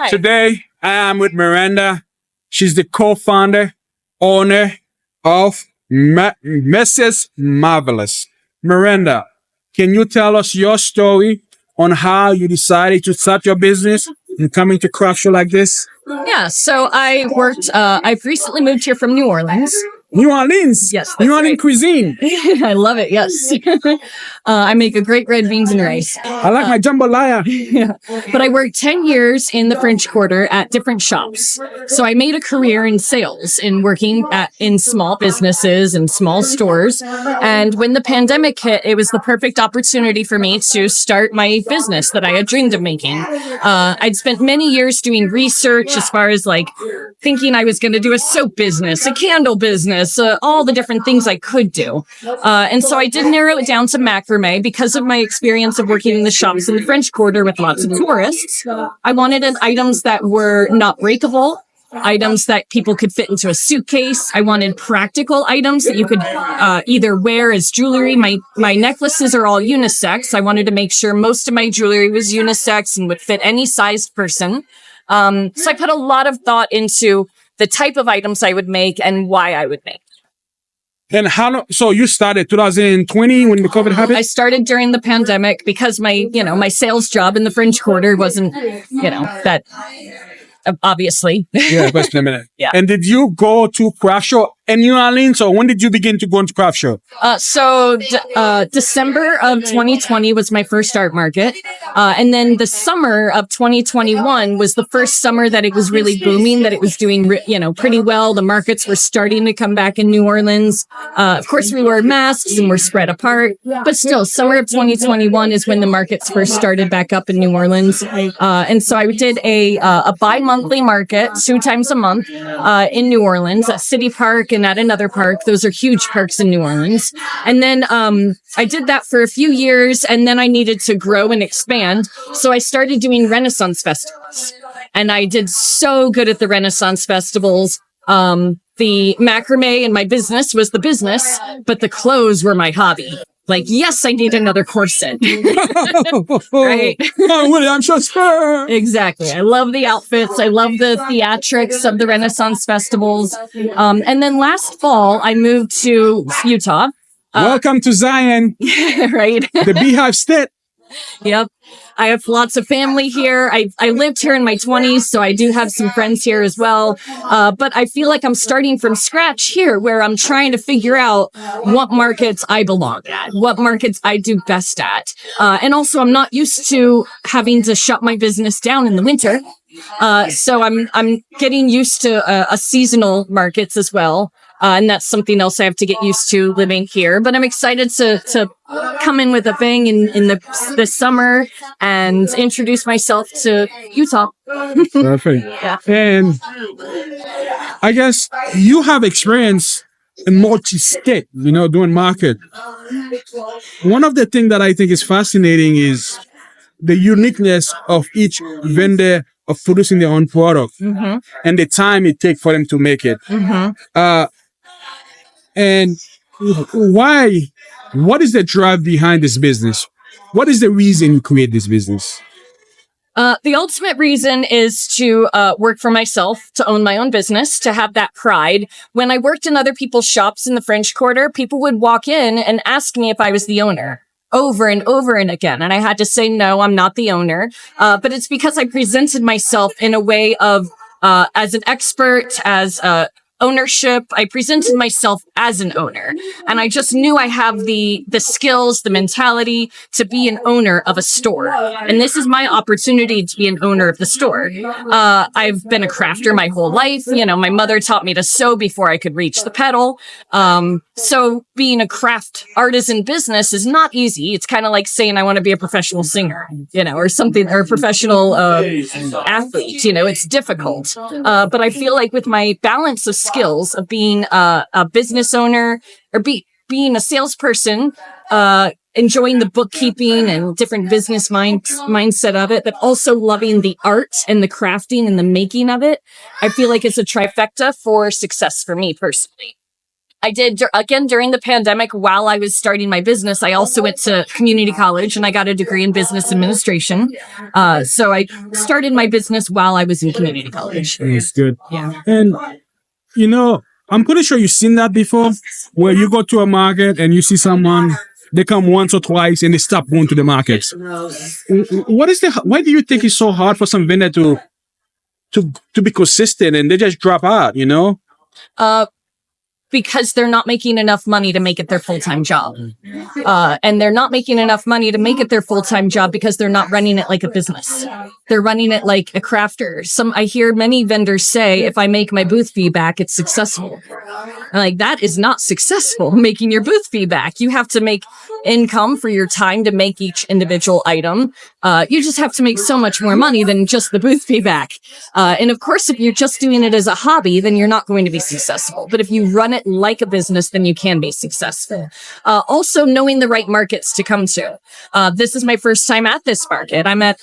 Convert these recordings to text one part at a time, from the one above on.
Today, I am with Miranda. She's the co-founder, owner of Mrs. Marvelous. Miranda, can you tell us your story on how you decided to start your business and coming to craft show like this? Yeah, so I've recently moved here from New Orleans. New Orleans? Yes, that's New Orleans right. cuisine. I love it, yes. I make a great red beans and rice. I like my jambalaya. Yeah. But I worked 10 years in the French Quarter at different shops. So I made a career in sales, in working in small businesses and small stores. And when the pandemic hit, it was the perfect opportunity for me to start my business that I had dreamed of making. I'd spent many years doing research as far as like thinking I was going to do a soap business, a candle business, all the different things I could do. And so I did narrow it down to macrame because of my experience of working in the shops in the French Quarter with lots of tourists. I wanted items that were not breakable, items that people could fit into a suitcase. I wanted practical items that you could either wear as jewelry. My necklaces are all unisex. I wanted to make sure most of my jewelry was unisex and would fit any sized person. So I put a lot of thought into the type of items I would make and why I would make. And how long? So you started 2020 when the COVID happened? I started during the pandemic because my sales job in the French Quarter wasn't, that obviously. Yeah, wait a minute. Yeah. And did you go to craft show in New Orleans, or when did you begin to go into craft show? December of 2020 was my first art market. And then the summer of 2021 was the first summer that it was really booming, that it was doing, pretty well. The markets were starting to come back in New Orleans. Of course, we wore masks and we're spread apart, but still, summer of 2021 is when the markets first started back up in New Orleans. And so I did a bi-monthly market 2 times a month in New Orleans at City Park and at another park. Those are huge parks in New Orleans. And then I did that for a few years, and then I needed to grow and expand. So I started doing Renaissance festivals. And I did so good at the Renaissance festivals. The macrame in my business was the business, but the clothes were my hobby. Like, yes, I need another corset. Right? Oh, Willie, I'm so scared. Exactly. I love the outfits. I love the theatrics of the Renaissance festivals. And then last fall, I moved to Utah. Welcome to Zion. Right? The Beehive State. Yep. I have lots of family here. I lived here in my 20s, so I do have some friends here as well. But I feel like I'm starting from scratch here, where I'm trying to figure out what markets I belong at, what markets I do best at. And also, I'm not used to having to shut my business down in the winter. So I'm getting used to a seasonal markets as well. And that's something else I have to get used to living here. But I'm excited to come in with a bang in the summer and introduce myself to Utah. Perfect. Yeah. And I guess you have experience in multi-state, doing market. One of the things that I think is fascinating is the uniqueness of each vendor of producing their own product and the time it takes for them to make it. And why? What is the drive behind this business? What is the reason you create this business? The ultimate reason is to work for myself, to own my own business, to have that pride. When I worked in other people's shops in the French Quarter, people would walk in and ask me if I was the owner over and over and again. And I had to say, no, I'm not the owner. But it's because I presented myself in a way of as an expert, as ownership. I presented myself as an owner, and I just knew I have the skills, the mentality to be an owner of a store. And this is my opportunity to be an owner of the store. I've been a crafter my whole life. My mother taught me to sew before I could reach the pedal. So being a craft artisan business is not easy. It's kind of like saying I want to be a professional singer, or something, or a professional athlete. It's difficult. But I feel like with my balance of skills of being a business owner or being a salesperson, enjoying the bookkeeping and different business mindset of it, but also loving the art and the crafting and the making of it, I feel like it's a trifecta for success for me personally. I did again during the pandemic. While I was starting my business, I also went to community college and I got a degree in business administration. So I started my business while I was in community college. That's good. Yeah. And I'm pretty sure you've seen that before, where you go to a market and you see someone, they come once or twice and they stop going to the markets. Why do you think it's so hard for some vendor to be consistent and they just drop out? Because they're not making enough money to make it their full-time job. And they're not making enough money to make it their full-time job because they're not running it like a business. They're running it like a crafter. I hear many vendors say, if I make my booth fee back, it's successful. I'm like, that is not successful, making your booth fee back. You have to make income for your time to make each individual item. You just have to make so much more money than just the booth fee back. And of course, if you're just doing it as a hobby, then you're not going to be successful. But if you run it like a business, then you can be successful. Also, knowing the right markets to come to. This is my first time at this market. I'm at...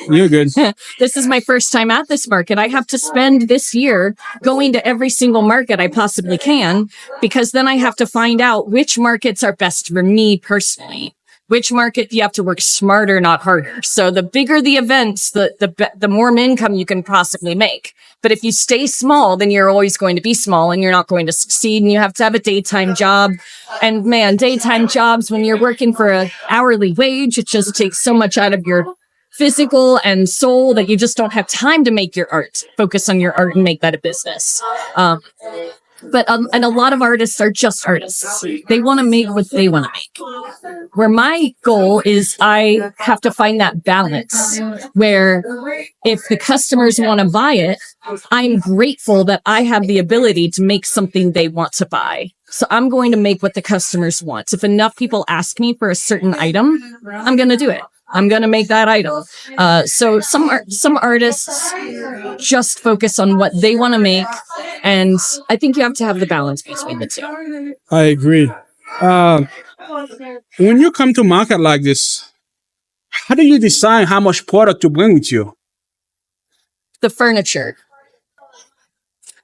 You're good. This is my first time at this market. I have to spend this year going to every single market I possibly can, because then I have to find out which markets are best for me personally. Which market you have to work smarter, not harder. So the bigger the events, the more income you can possibly make. But if you stay small, then you're always going to be small and you're not going to succeed. And you have to have a daytime job. And man, daytime jobs, when you're working for an hourly wage, it just takes so much out of your physical and soul that you just don't have time to make your art. Focus on your art and make that a business. And a lot of artists are just artists. They want to make what they want to make. Where my goal is, I have to find that balance where if the customers want to buy it, I'm grateful that I have the ability to make something they want to buy. So I'm going to make what the customers want. If enough people ask me for a certain item, I'm going to do it. I'm going to make that item. So some artists just focus on what they want to make. And I think you have to have the balance between the two. I agree. When you come to market like this, how do you decide how much product to bring with you? The furniture.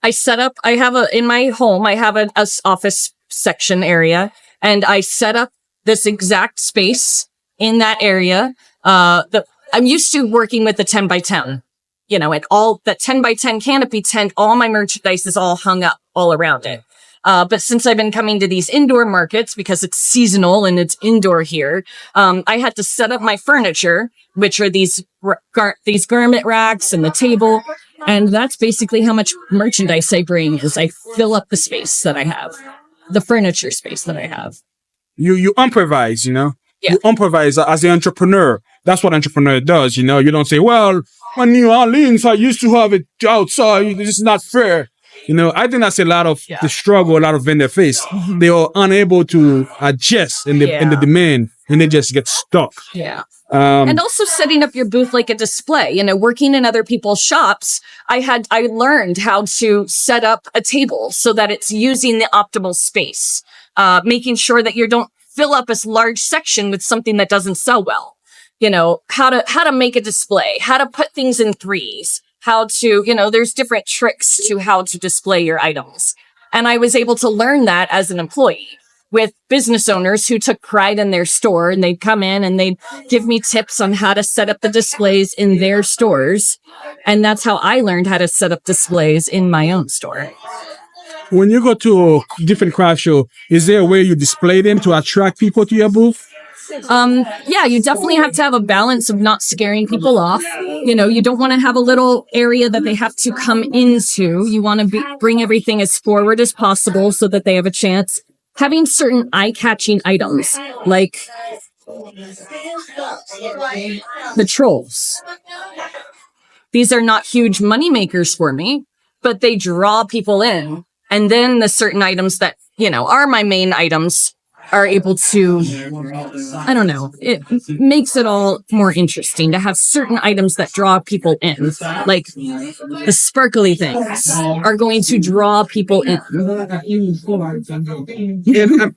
In my home, I have an office section area, and I set up this exact space in that area. I'm used to working with the 10 by 10, and all that 10 by 10 canopy tent, all my merchandise is all hung up all around it. But since I've been coming to these indoor markets, because it's seasonal and it's indoor here, I had to set up my furniture, which are these garment racks and the table. And that's basically how much merchandise I bring, is I fill up the space that I have, the furniture space that I have. You improvise, Yeah. You improvise as an entrepreneur. That's what entrepreneur does, You don't say, well, in New Orleans, I used to have it outside. This is not fair. I think that's a lot of the struggle a lot of vendors face. They are unable to adjust in the demand, and they just get stuck. Yeah. And also setting up your booth like a display. Working in other people's shops, I learned how to set up a table so that it's using the optimal space, making sure that you don't fill up a large section with something that doesn't sell well. How to make a display, how to put things in threes, how to, there's different tricks to how to display your items. And I was able to learn that as an employee with business owners who took pride in their store, and they'd come in and they'd give me tips on how to set up the displays in their stores. And that's how I learned how to set up displays in my own store. When you go to a different craft show, is there a way you display them to attract people to your booth? Yeah, you definitely have to have a balance of not scaring people off. You don't want to have a little area that they have to come into. You want to bring everything as forward as possible so that they have a chance. Having certain eye-catching items, like the trolls. These are not huge money makers for me, but they draw people in. And then the certain items that, are my main items, are able to, I don't know, it makes it all more interesting to have certain items that draw people in. Like the sparkly things are going to draw people in.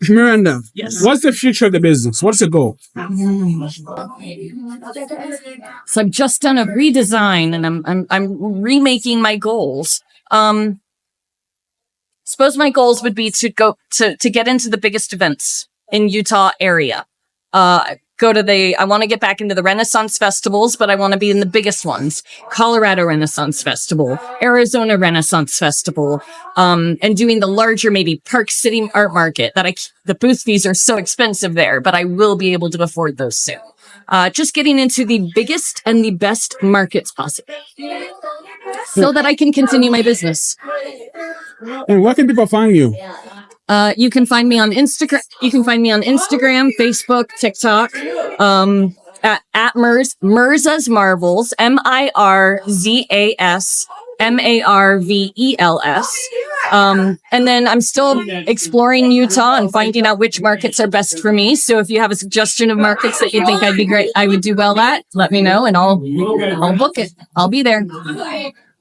Miranda, Yes. what's the future of the business? What's the goal? So I've just done a redesign and I'm remaking my goals. Suppose my goals would be to go to get into the biggest events in Utah area. I want to get back into the Renaissance festivals, but I want to be in the biggest ones. Colorado Renaissance Festival, Arizona Renaissance Festival, and doing the larger, maybe Park City Art Market the booth fees are so expensive there, but I will be able to afford those soon. Just getting into the biggest and the best markets possible so that I can continue my business. And where can people find you? You can find me on Instagram. You can find me on Instagram, Facebook, TikTok, at Mirza's Marvels, MIRZASMARVELS. And then I'm still exploring Utah and finding out which markets are best for me. So if you have a suggestion of markets that you think I would do well at, let me know and I'll book it. I'll be there.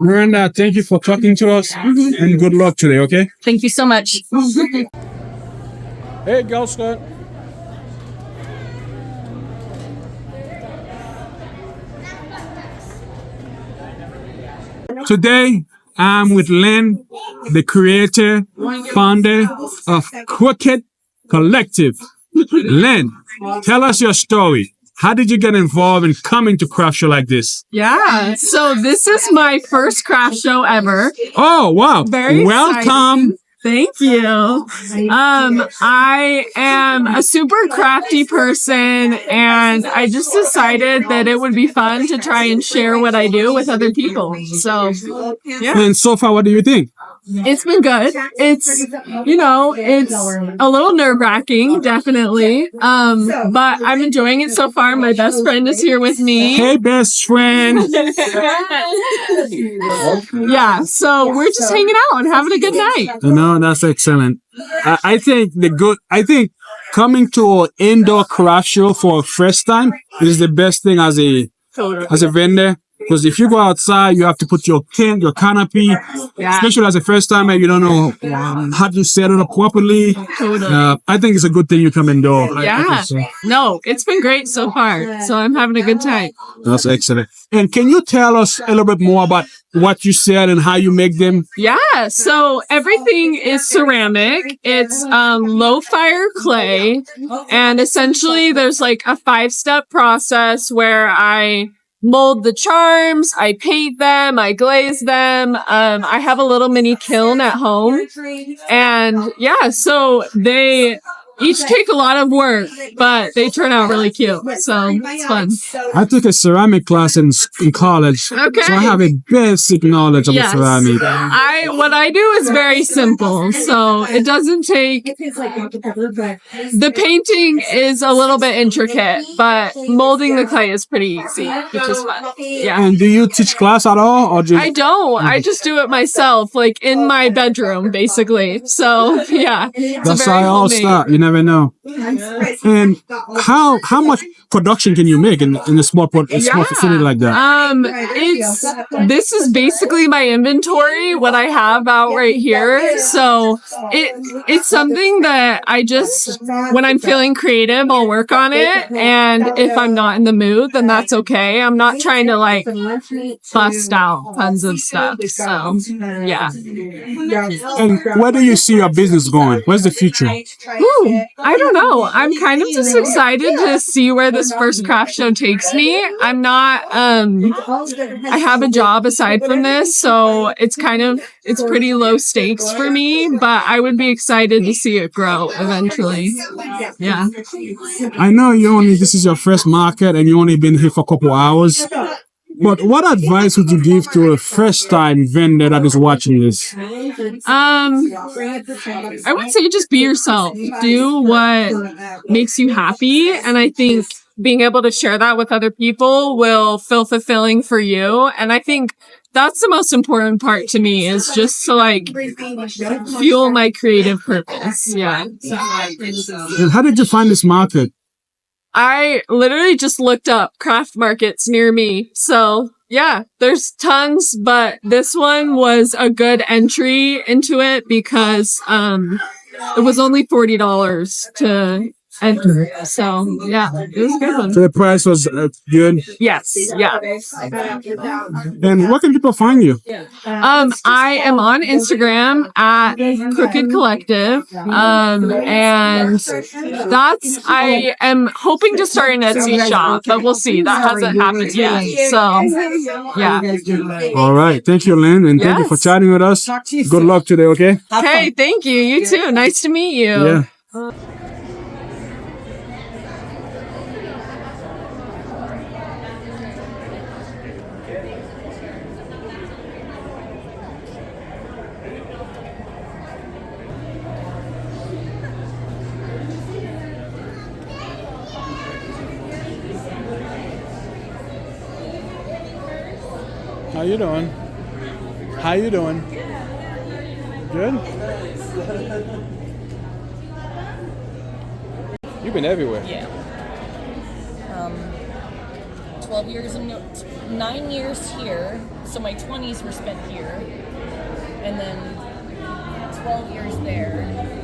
Miranda, thank you for talking to us and good luck today, okay? Thank you so much. Hey, Girl Scout. Today, I'm with Len, the creator, founder of Crooked Collective. Len, tell us your story. How did you get involved in coming to craft show like this? Yeah, so this is my first craft show ever. Oh, wow. Very welcome. Exciting. Thank you. I am a super crafty person and I just decided that it would be fun to try and share what I do with other people. So, yeah. And so far, what do you think? It's been good. It's, it's a little nerve-wracking, definitely. But I'm enjoying it so far. My best friend is here with me. Hey, best friend. Yeah, so we're just hanging out and having a good night. That's excellent. I think coming to an indoor craft show for a first time is the best thing as a vendor. Because if you go outside, you have to put your tent, your canopy, especially as a first timer, you don't know how to set it up properly. I think it's a good thing you come indoor. Yeah. No, it's been great so far. So I'm having a good time. That's excellent. And can you tell us a little bit more about what you sell and how you make them? Yeah. So everything is ceramic. It's low fire clay. And essentially there's like a 5-step process where I mold the charms, I paint them, I glaze them. I have a little mini kiln at home. And yeah, so they each take a lot of work, but they turn out really cute. So it's fun. I took a ceramic class in college. Okay. So I have a basic knowledge of ceramic. What I do is very simple. So it doesn't take, the painting is a little bit intricate, but molding the clay is pretty easy, which is fun. Yeah. And do you teach class at all? Or I don't. I just do it myself, like in my bedroom, basically. So yeah. That's how it all starts. You never know. And how much production can you make in a small facility like that? This is basically my inventory, what I have out right here. So it's something that I just, when I'm feeling creative, I'll work on it. And if I'm not in the mood, then that's okay. I'm not trying to like bust out tons of stuff. So yeah. And where do you see your business going? Where's the future? Ooh, I don't know. I'm kind of just excited to see where this first craft show takes me. I'm not, I have a job aside from this, so it's pretty low stakes for me, but I would be excited to see it grow eventually. Yeah. I know this is your first market and you only been here for a couple hours. But what advice would you give to a first-time vendor that is watching this? I would say just be yourself. Do what makes you happy. And I think being able to share that with other people will feel fulfilling for you. And I think that's the most important part to me, is just to like fuel my creative purpose. Yeah. And how did you find this market? I literally just looked up craft markets near me. So yeah, there's tons, but this one was a good entry into it because it was only $40 to enter. So yeah, it was a good one. So the price was good. Yes, yeah. And where can people find you? I am on Instagram at Crooked Collective. And I am hoping to start an Etsy shop, but we'll see. That hasn't happened yet. So, yeah. All right. Thank you, Lynn. And thank you for chatting with us. Good luck today, okay? Hey, thank you. You too. Nice to meet you. Yeah. How you doing? How you doing? Good? You've been everywhere. Yeah. 12 years and 9 years here. So my 20s were spent here. And then 12 years there.